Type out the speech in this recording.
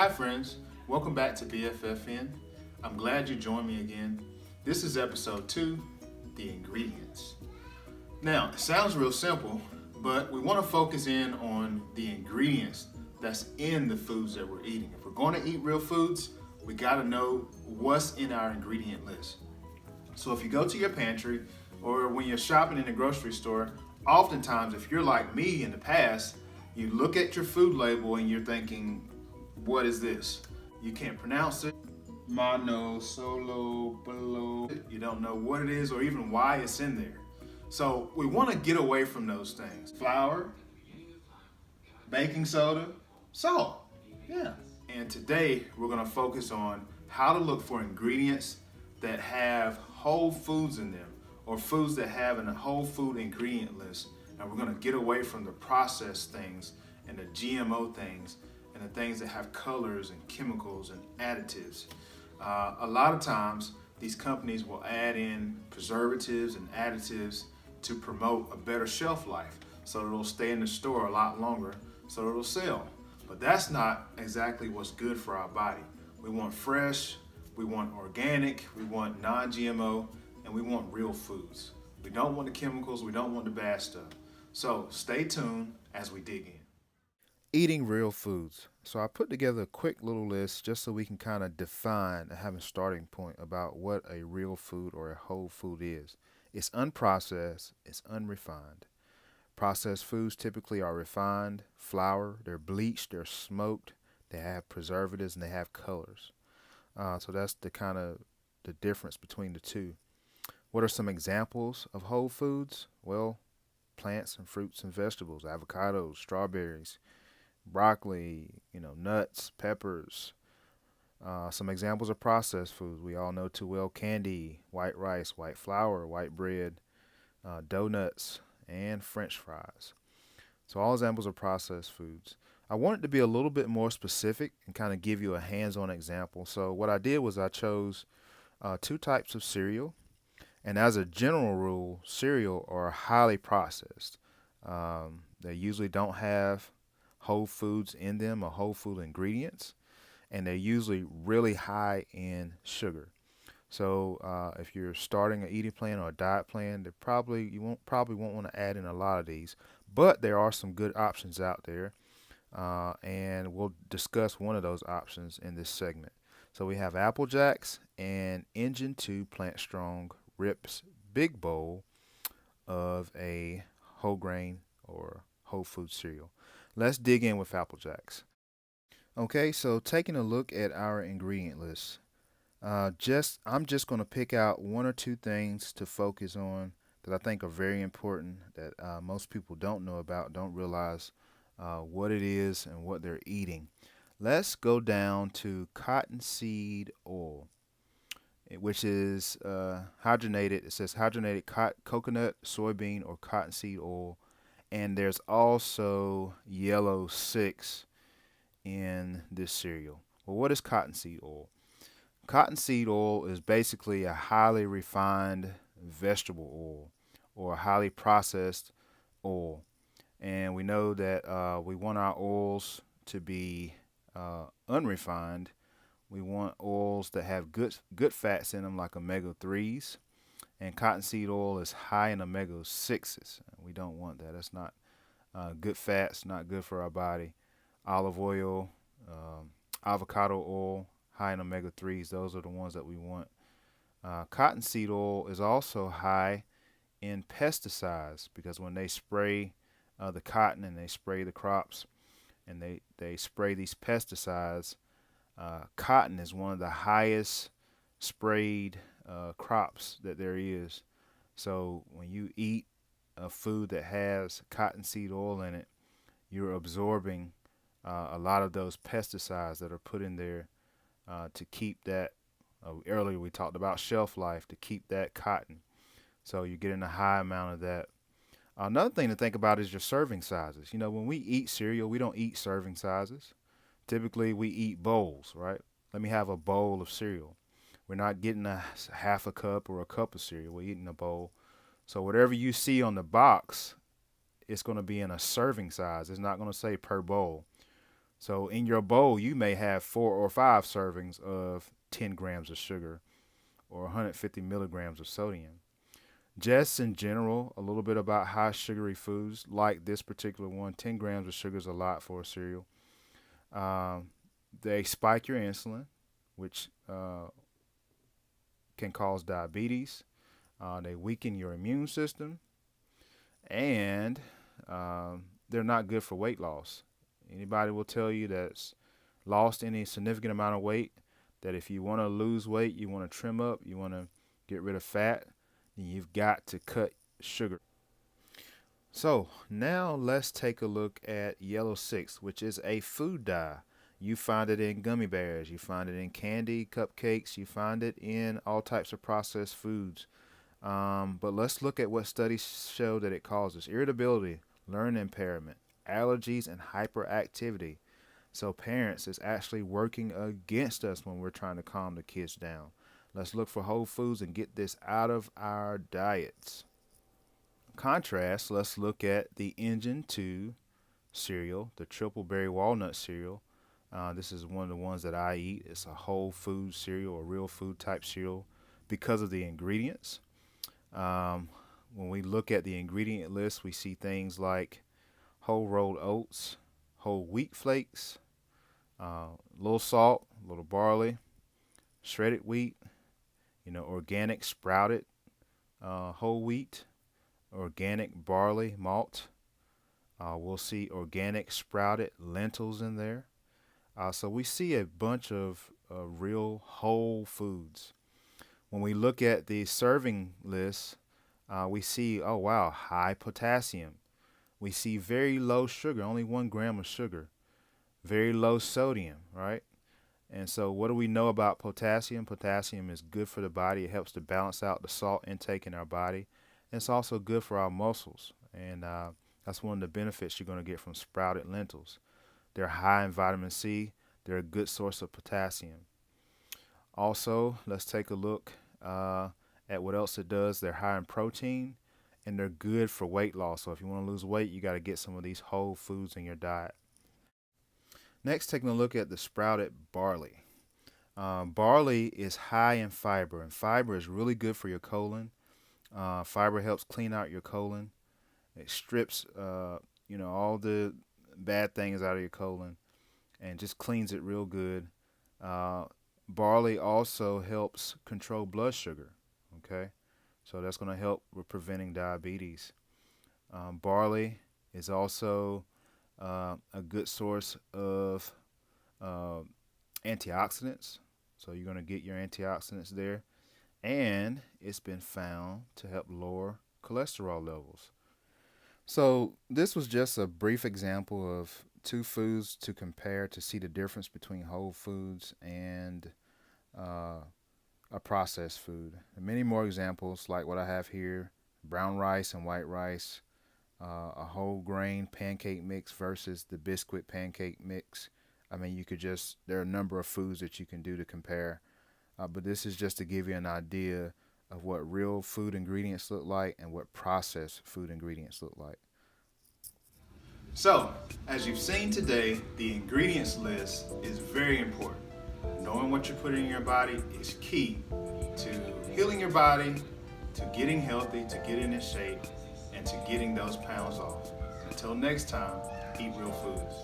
Hi, friends. Welcome back to BFFN. I'm glad you joined me again. This is episode 2, the ingredients. Now, it sounds real simple, but we want to focus in on the ingredients that's in the foods that we're eating. If we're going to eat real foods, we got to know what's in our ingredient list. So if you go to your pantry or when you're shopping in the grocery store, oftentimes, if you're like me in the past, you look at your food label and you're thinking, what is this? You can't pronounce it. Mono, solo, below. You don't know what it is or even why it's in there. So we want to get away from those things. Flour, baking soda, salt. Yeah. And today we're going to focus on how to look for ingredients that have whole foods in them or foods that have a whole food ingredient list. And we're going to get away from the processed things and the GMO things and the things that have colors and chemicals and additives. A lot of times, these companies will add in preservatives and additives to promote a better shelf life so it'll stay in the store a lot longer so it'll sell. But that's not exactly what's good for our body. We want fresh, we want organic, we want non GMO, and we want real foods. We don't want the chemicals, we don't want the bad stuff. So stay tuned as we dig in. Eating real foods. So I put together a quick little list just so we can kind of define and have a starting point about what a real food or a whole food is. It's unprocessed, it's unrefined. Processed foods typically are refined, flour, they're bleached, they're smoked, they have preservatives, and they have colors. So that's the kind of the difference between the two. What are some examples of whole foods? Well, plants and fruits and vegetables, avocados, strawberries, broccoli, nuts, peppers. Some examples of processed foods we all know too well: candy, white rice, white flour, white bread, donuts, and French fries. So all examples of processed foods. I wanted to be a little bit more specific and kind of give you a hands-on example. So what I did was I chose two types of cereal, and as a general rule, cereal are highly processed. They usually don't have whole foods in them or whole food ingredients, and they're usually really high in sugar. So if you're starting an eating plan or a diet plan, you won't want to add in a lot of these, but there are some good options out there, and we'll discuss one of those options in this segment. So we have Apple Jacks and Engine 2 Plant Strong Rips Big Bowl of a whole grain or whole food cereal. Let's dig in with Apple Jacks. Okay, so taking a look at our ingredient list, I'm just going to pick out one or two things to focus on that I think are very important that most people don't know about, don't realize what it is and what they're eating. Let's go down to cottonseed oil, which is hydrogenated. It says hydrogenated coconut, soybean, or cottonseed oil, and there's also yellow 6 in this cereal. Well, what is cottonseed oil? Cottonseed oil is basically a highly refined vegetable oil or a highly processed oil. And we know that we want our oils to be unrefined. We want oils that have good fats in them, like omega 3s. And cottonseed oil is high in omega 6s. We don't want that. That's not good fats, not good for our body. Olive oil, avocado oil, high in omega 3s. Those are the ones that we want. Cottonseed oil is also high in pesticides because when they spray the cotton and they spray the crops and they spray these pesticides, cotton is one of the highest sprayed crops that there is. So when you eat a food that has cottonseed oil in it, you're absorbing a lot of those pesticides that are put in there to keep that. Earlier we talked about shelf life to keep that cotton. So you're getting a high amount of that. Another thing to think about is your serving sizes. When we eat cereal, we don't eat serving sizes. Typically, we eat bowls, right? Let me have a bowl of cereal. We're not getting a half a cup or a cup of cereal. We're eating a bowl. So whatever you see on the box, it's going to be in a serving size. It's not going to say per bowl. So in your bowl, you may have 4 or 5 servings of 10 grams of sugar or 150 milligrams of sodium. Just in general, a little bit about high sugary foods like this particular one. 10 grams of sugar is a lot for a cereal. Um, they spike your insulin, which can cause diabetes. They weaken your immune system, and they're not good for weight loss. Anybody will tell you that's lost any significant amount of weight that if you want to lose weight, you want to trim up, you want to get rid of fat, then you've got to cut sugar. So now let's take a look at yellow 6, which is a food dye. You find it in gummy bears, you find it in candy, cupcakes, you find it in all types of processed foods. But let's look at what studies show that it causes irritability, learning impairment, allergies, and hyperactivity. So parents, it's actually working against us when we're trying to calm the kids down. Let's look for whole foods and get this out of our diets. Contrast, let's look at the Engine 2 cereal, the triple berry walnut cereal. This is one of the ones that I eat. It's a whole food cereal, a real food type cereal because of the ingredients. When we look at the ingredient list, we see things like whole rolled oats, whole wheat flakes, little salt, little barley, shredded wheat, organic sprouted whole wheat, organic barley malt. We'll see organic sprouted lentils in there. So we see a bunch of real whole foods. When we look at the serving list, we see, oh wow, high potassium. We see very low sugar, only 1 gram of sugar. Very low sodium, right? And so what do we know about potassium? Potassium is good for the body. It helps to balance out the salt intake in our body. And it's also good for our muscles. And that's one of the benefits you're going to get from sprouted lentils. They're high in vitamin C. They're a good source of potassium. Also, let's take a look at what else it does. They're high in protein, and they're good for weight loss. So if you want to lose weight, you got to get some of these whole foods in your diet. Next, taking a look at the sprouted barley. Barley is high in fiber, and fiber is really good for your colon. Fiber helps clean out your colon. It strips, all the bad things out of your colon and just cleans it real good. Barley also helps control blood sugar. Okay, so that's going to help with preventing diabetes. Barley is also a good source of antioxidants. So you're going to get your antioxidants there. And it's been found to help lower cholesterol levels. So this was just a brief example of 2 foods to compare to see the difference between whole foods and a processed food. And many more examples like what I have here: brown rice and white rice, a whole grain pancake mix versus the biscuit pancake mix. I mean, there are a number of foods that you can do to compare. But this is just to give you an idea of what real food ingredients look like and what processed food ingredients look like. So, as you've seen today, the ingredients list is very important. Knowing what you're putting in your body is key to healing your body, to getting healthy, to getting in shape, and to getting those pounds off. Until next time, eat real foods.